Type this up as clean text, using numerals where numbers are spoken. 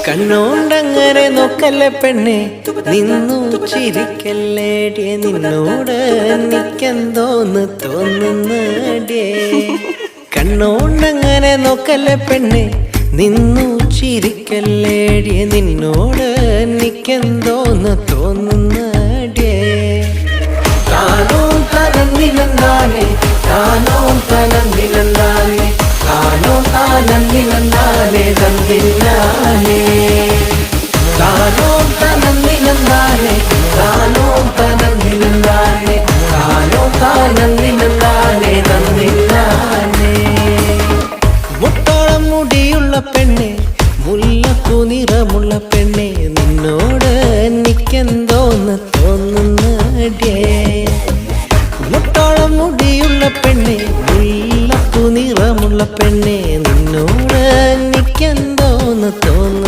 കണ്ണോണ്ടങ്ങനെ നോക്കല്ലേ പെണ്ണെ, നിന്നു ചിരിക്കല്ലേടിയ, നിന്നോട് എനിക്കെന്തോന്ന് തോന്നുന്നടിയേ. കണ്ണോണ്ടങ്ങനെ നോക്കല്ലേ പെണ്ണെ, നിന്നു ചിരിക്കല്ലേടിയ, നിന്നോട് എനിക്കെന്തോന്ന് തോന്നുന്നടിയേ. താനോ തനന്നിലെന്താനേ, താനോ തനന്നിലെന്താനേ, താനോ താനന്നിലെന്താനേ തന്നില്ലാനേ. താനോ തനന്നിലെന്താനേ, താനോ തനന്നിലെന്താനേ, താനോ താനന്നിലെന്താനേ തന്നില്ലാനേ. മുട്ടോളം മുടിയുള്ള പെണ്ണെ, മുല്ലപ്പൂ നിറമുള്ള പെണ്ണെ, നിന്നോട് എനിക്കെന്തോന്ന് തോന്നുന്നടിയേ. മുട്ടോളം മുടിയുള്ള പെണ്ണെ, മുല്ലപ്പൂ നിറമുള്ള പെണ്ണെ, നിന്നോട് എനിക്കെന്തോന്ന് തോന്നുന്നു.